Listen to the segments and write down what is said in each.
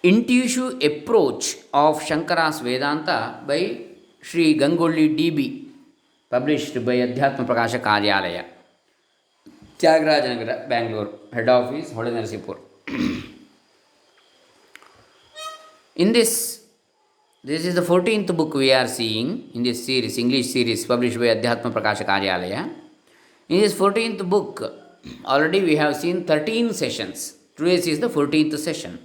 intuitive approach of Shankara's Vedanta by Sri Gangolli DB, published by Adhyatma Prakasha Karyalaya, Tyagarajanagara, Bangalore, head office, Hodenarsipur. In this is the 14th book we are seeing in this series, English series published by Adhyatma Prakasha Karyalaya. In this 14th book, already we have seen 13 sessions. Today's is the 14th session.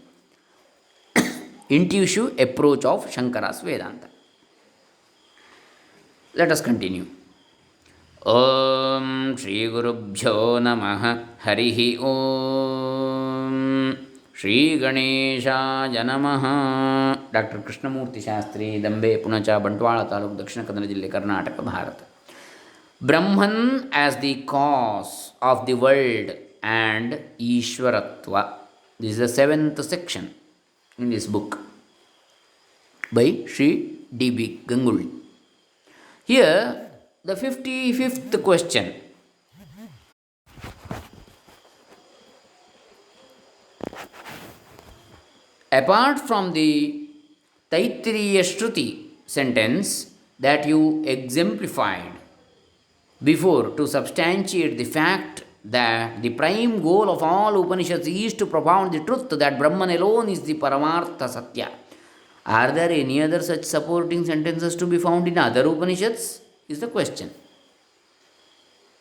Intuitive approach of Shankara's Vedanta. Let us continue. Om Shri Gurubhyo Namaha Harihi Om Shri Ganeshaya Namaha. Dr. Krishnamurti Shastri, Dambe, Punacha, Bantwala Taluk, Dakshina Kannada Jille, Karnataka, Bharat. Brahman as the cause of the world and Ishwaratva. This is the 7th section in this book by Sri D.B. Ganguly. Here, the 55th question. Apart from the Taittiriya Shruti sentence that you exemplified before to substantiate the fact that the prime goal of all Upanishads is to propound the truth that Brahman alone is the Paramartha Satya. Are there any other such supporting sentences to be found in other Upanishads? Is the question.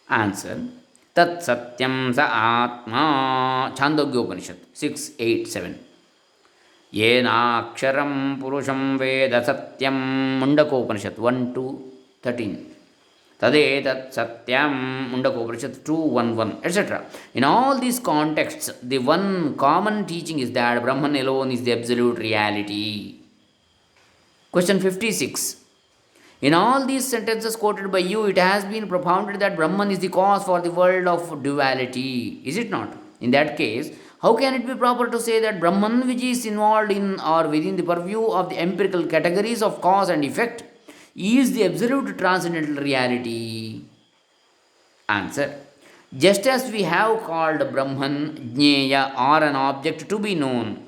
Answer. Tat Satyam Sa Atma. Chandogya Upanishad 6-8-7. Yenaksharam Purusham Veda Satyam. Mundaka Upanishad 1-13. Tadetat Satyam, Mundakopanishad 2:1-1, etc. In all these contexts, the one common teaching is that Brahman alone is the absolute reality. Question 56. In all these sentences quoted by you, it has been propounded that Brahman is the cause for the world of duality. Is it not? In that case, how can it be proper to say that Brahman, which is involved in or within the purview of the empirical categories of cause and effect, is the absolute transcendental reality? Answer. Just as we have called Brahman Jnaya or an object to be known,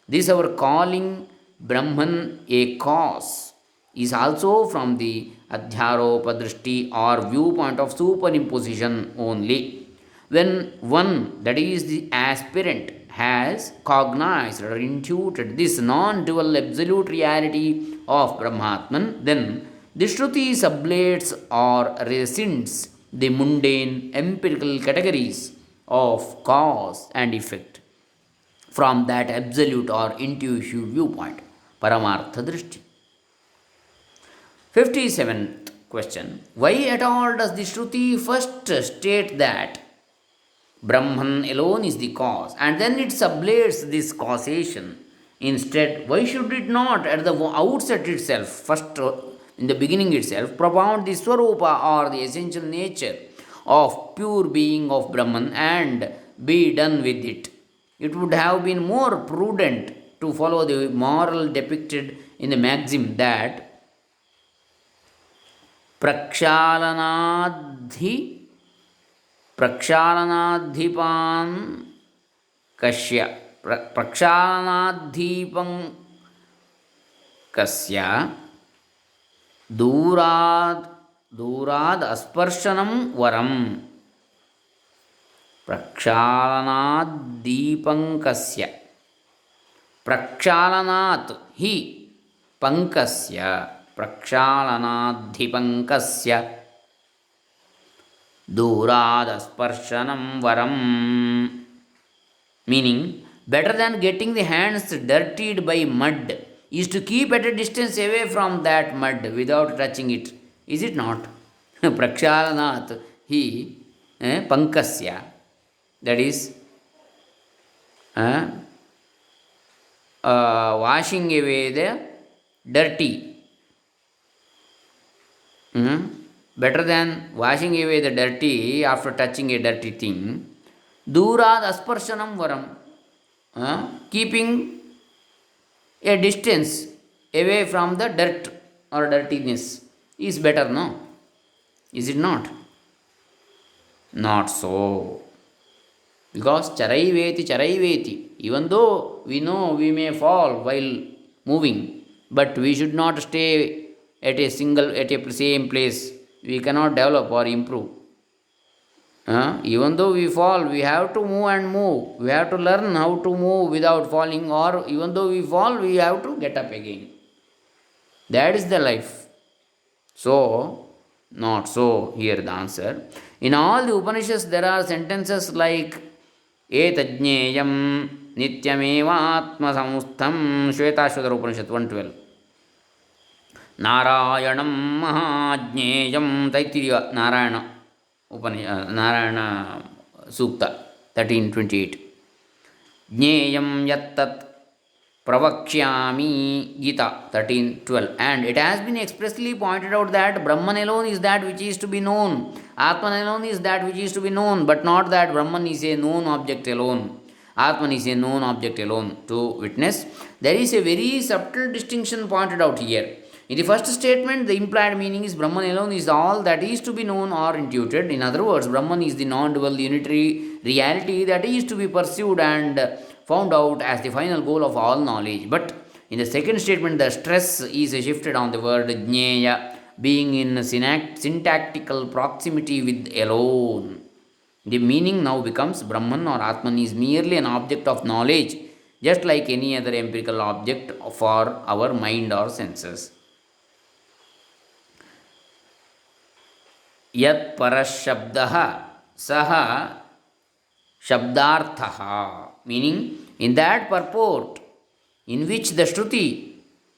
this our calling Brahman a cause is also from the Adhyaropadrishti or viewpoint of superimposition only. When one, that is the aspirant, has cognized or intuited this non dual absolute reality of Brahmatman, then the Shruti sublates or rescinds the mundane empirical categories of cause and effect from that absolute or intuitive viewpoint, Paramartha Drishti. 57th question. Why at all does the Shruti first state that Brahman alone is the cause and then it sublates this causation? Instead, why should it not at the outset itself, first in the beginning itself, propound the Swarupa or the essential nature of pure being of Brahman and be done with it? It would have been more prudent to follow the moral depicted in the maxim that प्रक्षालनाधिपान् कस्य प्रक्षालनाधिपं कस्य दूराद् अस्पर्शनं वरम्. प्रक्षालनाद्दीपङ्कस्य प्रक्षालनात् हि पङ्कस्य प्रक्षालनाद्धिपङ्कस्य दूरादस्पर्शनम varam. Meaning, better than getting the hands dirtied by mud is to keep at a distance away from that mud without touching it. Is it not? Prakshalanat hi pankasya. That is washing away the dirty. Better than washing away the dirty after touching a dirty thing. Durad asparshanam varam. Keeping a distance away from the dirt or dirtiness is better, no? Is it not? Not so. Because charaiveti Even though we know we may fall while moving, but we should not stay at a same place. We cannot develop or improve. Even though we fall, we have to move and move. We have to learn how to move without falling, or even though we fall, we have to get up again. That is the life. So, not so. Here the answer. In all the Upanishads, there are sentences like Etajneyam Nityamevatma Samustham Shvetashvatara Upanishad 112. Narayanam Mahajneyam Taittiriya Narayana Sukta 1328. Jneyam Yattat Pravakshami Gita 13:12. And it has been expressly pointed out that Brahman alone is that which is to be known. Atman alone is that which is to be known, but not that Brahman is a known object alone. Atman is a known object alone. To witness, there is a very subtle distinction pointed out here. In the first statement, the implied meaning is Brahman alone is all that is to be known or intuited. In other words, Brahman is the non dual unitary reality that is to be pursued and found out as the final goal of all knowledge. But in the second statement, the stress is shifted on the word jnaya, being in syntactical proximity with alone. The meaning now becomes Brahman or Atman is merely an object of knowledge, just like any other empirical object for our mind or senses. Yat parashabdaha saha shabdarthaha, meaning in that purport in which the Shruti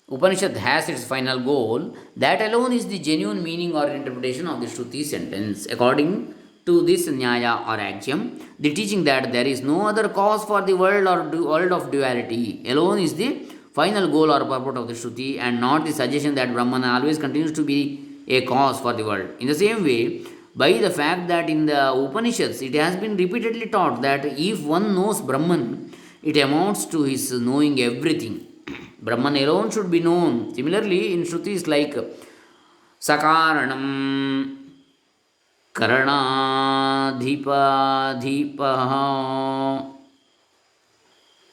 Upanishad has its final goal, that alone is the genuine meaning or interpretation of the Shruti sentence. According to this Nyaya or axiom, the teaching that there is no other cause for the world or world of duality alone is the final goal or purport of the Shruti, and not the suggestion that Brahman always continues to be a cause for the world. In the same way, by the fact that in the Upanishads it has been repeatedly taught that if one knows Brahman, it amounts to his knowing everything. Brahman alone should be known. Similarly, in Shrutis like Sakaranam Karanadhipadhipaha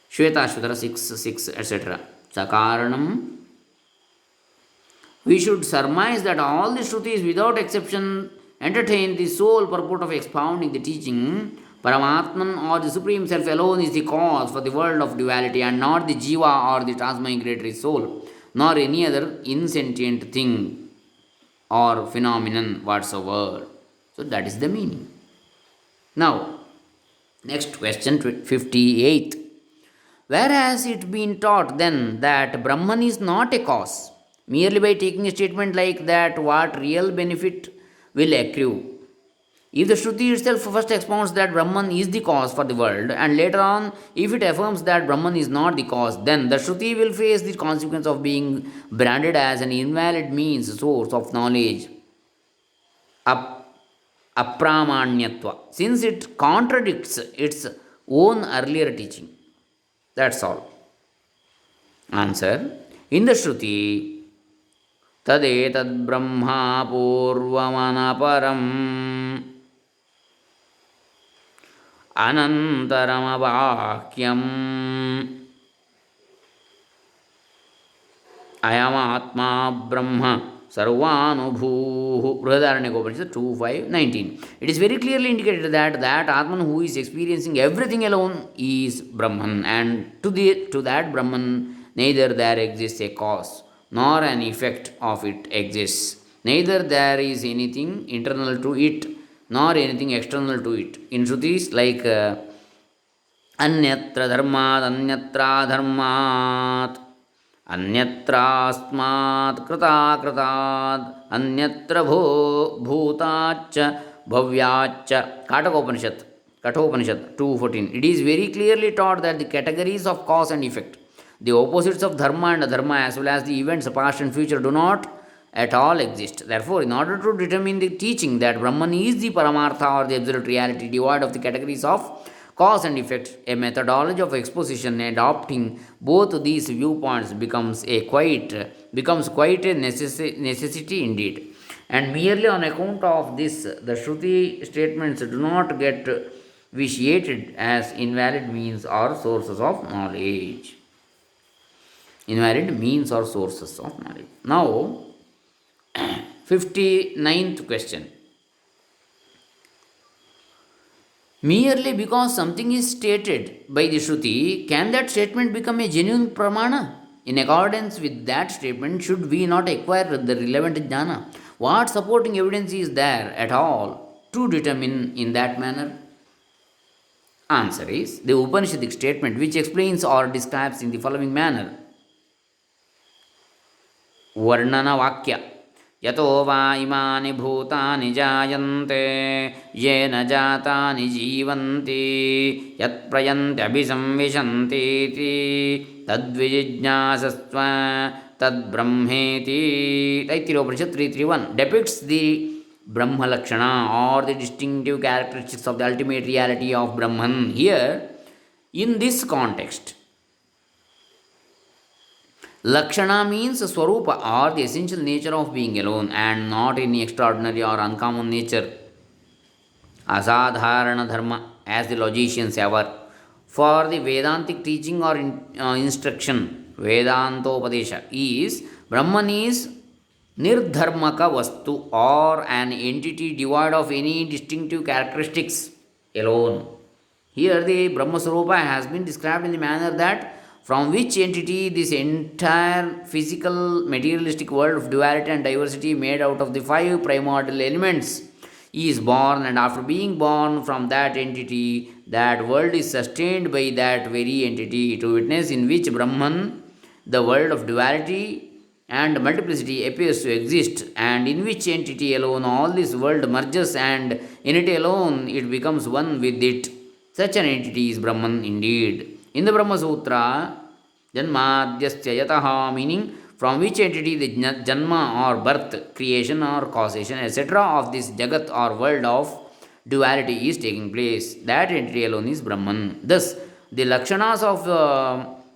Shvetashvatara 6, etc. Sakaranam, we should surmise that all the Shrutis without exception entertain the sole purport of expounding the teaching Paramatman or the Supreme Self alone is the cause for the world of duality, and not the Jiva or the transmigratory soul, nor any other insentient thing or phenomenon whatsoever. So that is the meaning. Now, next question 58. Where has it been taught then that Brahman is not a cause? Merely by taking a statement like that, what real benefit will accrue? If the Shruti itself first expounds that Brahman is the cause for the world, and later on, if it affirms that Brahman is not the cause, then the Shruti will face the consequence of being branded as an invalid means, source of knowledge, apramanyatva, since it contradicts its own earlier teaching. That's all. Answer. In the Shruti, Tadetad Brahma Purvamanaparam Anantaramabakyam Ayamatma Brahma Sarvanubhu Brihadaranyaka Upanishad 2:5-19. It is very clearly indicated that Atman who is experiencing everything alone is Brahman, and to that Brahman neither there exists a cause nor an effect of it exists. Neither there is anything internal to it nor anything external to it. In Shrutis like Anyatra Dharmat, Anyatra Dharmat, Anyatrasmat Krata Kratad, Anyatra Bhutacha Bhavyacha. Kathopanishad 2:14. It is very clearly taught that the categories of cause and effect, the opposites of dharma and adharma, as well as the events past and future, do not at all exist. Therefore, in order to determine the teaching that Brahman is the Paramartha or the absolute reality devoid of the categories of cause and effect, a methodology of exposition adopting both these viewpoints becomes quite a necessity indeed. And merely on account of this, the Shruti statements do not get vitiated as invalid means or sources of knowledge. Invalid means or sources of knowledge. Now, 59th question. Merely because something is stated by the Shruti, can that statement become a genuine pramana? In accordance with that statement, should we not acquire the relevant jnana? What supporting evidence is there at all to determine in that manner? Answer is the Upanishadic statement which explains or describes in the following manner. Varnana Vakya यतो वा इमानि भूतानि जायन्ते येन जातानि जीवन्ति यत्प्रयन्त्यभिसंविशन्तीति तद्विजिज्ञासस्व तद्ब्रह्मेति. Taittiriyopanishad 3:3:1 depicts the Brahma Lakshana or the distinctive characteristics of the ultimate reality of Brahman. Here, in this context, Lakshana means Swarupa or the essential nature of being alone and not any extraordinary or uncommon nature. Asadharana Dharma, as the logicians aver. For the Vedantic teaching or instruction, Vedantopadesha is Brahman is Nirdharmaka Vastu or an entity devoid of any distinctive characteristics alone. Here the Brahma Swarupa has been described in the manner that from which entity this entire physical materialistic world of duality and diversity made out of the five primordial elements is born, and after being born from that entity, that world is sustained by that very entity, to witness in which Brahman, the world of duality and multiplicity, appears to exist, and in which entity alone all this world merges, and in it alone it becomes one with it. Such an entity is Brahman indeed. In the Brahma Sutra, Janmadhyasya Yataha, meaning from which entity the Janma or birth, creation or causation, etc. of this Jagat or world of duality is taking place. That entity alone is Brahman. Thus, the Lakshanas of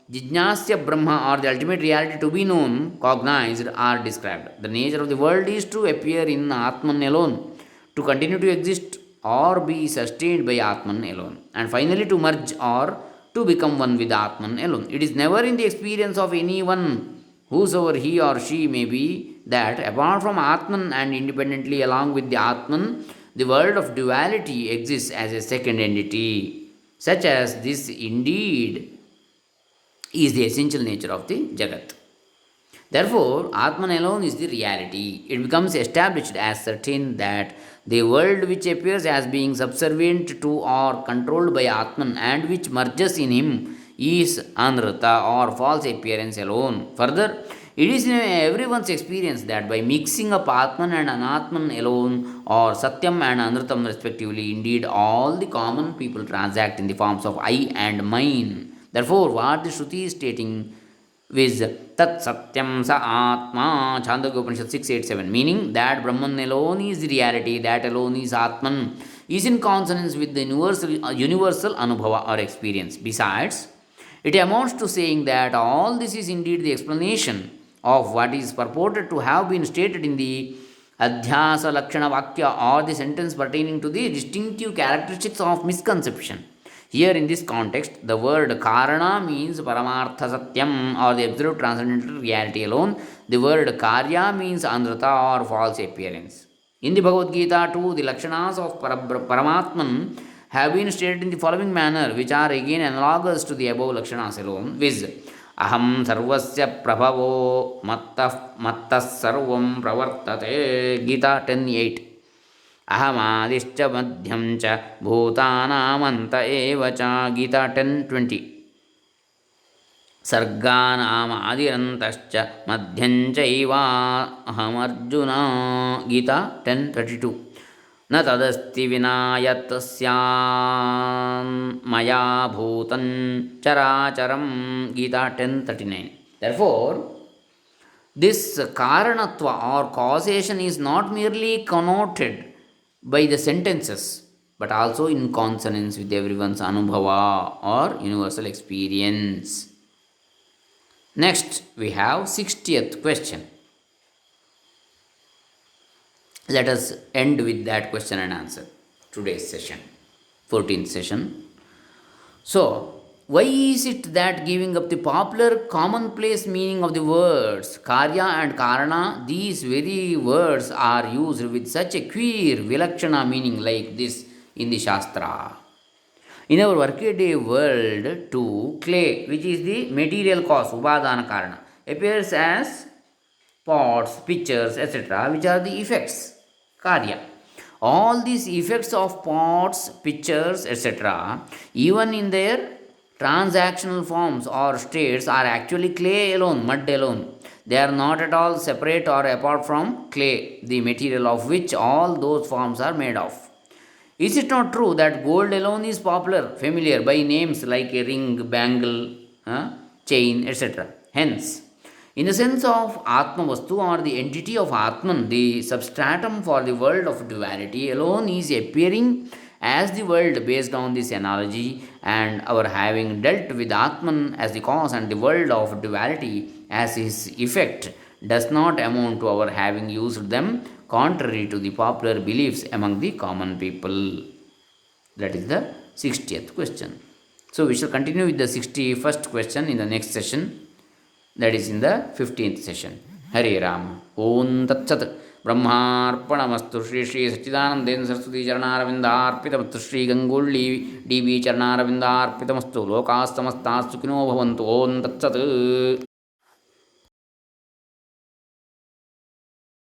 Jijnasya Brahma or the ultimate reality to be known, cognized, are described. The nature of the world is to appear in Atman alone, to continue to exist or be sustained by Atman alone, and finally to merge or to become one with Atman alone. It is never in the experience of anyone, whosoever he or she may be, that apart from Atman and independently along with the Atman, the world of duality exists as a second entity. Such as this indeed is the essential nature of the Jagat. Therefore, Atman alone is the reality. It becomes established as certain that the world which appears as being subservient to or controlled by Atman and which merges in him is Anrata or false appearance alone. Further, it is in everyone's experience that by mixing up Atman and Anatman alone, or Satyam and Anrutam respectively, indeed all the common people transact in the forms of I and mine. Therefore, what the Shruti is stating is Tat Satyam Sa Atma, Chandogya Upanishad 6:8-7, meaning that Brahman alone is the reality, that alone is Atman, is in consonance with the universal Anubhava or experience. Besides, it amounts to saying that all this is indeed the explanation of what is purported to have been stated in the Adhyasa Lakshana Vakya or the sentence pertaining to the distinctive characteristics of misconception. Here, in this context, the word Karana means Paramartha Satyam or the absolute transcendental reality alone. The word Karya means Andhrata or false appearance. In the Bhagavad Gita, too, the Lakshanas of Paramatman have been stated in the following manner, which are again analogous to the above Lakshanas alone, viz. Aham sarvasya prabhavo mattas sarvam pravartate. Gita 10:8. अहमादिश्च मध्यं च भूतानामन्त एव च. गीता 10:20. सर्गानामादिरन्तश्च मध्यं चैवाहमर्जुन. गीता 10:32. न तदस्ति विना यत् स्यान्मया भूतं चराचरं. Gita 10:39. Therefore, this karanatva or causation is not merely connoted by the sentences, but also in consonance with everyone's anubhava or universal experience. Next, we have 60th question. Let us end with that question and answer today's session. 14th session. So, why is it that giving up the popular commonplace meaning of the words karya and karana, these very words are used with such a queer, vilakshana meaning like this in the Shastra? In our workaday world, too, clay, which is the material cause, upadana karana, appears as pots, pictures, etc., which are the effects, karya. All these effects of pots, pictures, etc., even in their transactional forms or states, are actually clay alone, mud alone. They are not at all separate or apart from clay, the material of which all those forms are made of. Is it not true that gold alone is popular, familiar by names like a ring, bangle, chain, etc.? Hence, in the sense of Atma Vastu or the entity of Atman, the substratum for the world of duality alone is appearing as the world based on this analogy, and our having dealt with Atman as the cause and the world of duality as his effect does not amount to our having used them contrary to the popular beliefs among the common people. That is the 60th question. So, we shall continue with the 61st question in the next session, that is in the 15th session. Hare Ram. Om Tat Sat. ब्रह्मार्पणमस्तु श्री श्री सच्चिदानंदेन्द्र सरस्वती चरणारविन्दार्पितमस्तु Shri Gangulli D B चरणारविन्दार्पितमस्तु लोकाः समस्ताः सुखिनो भवन्तु ओम तत्सत्.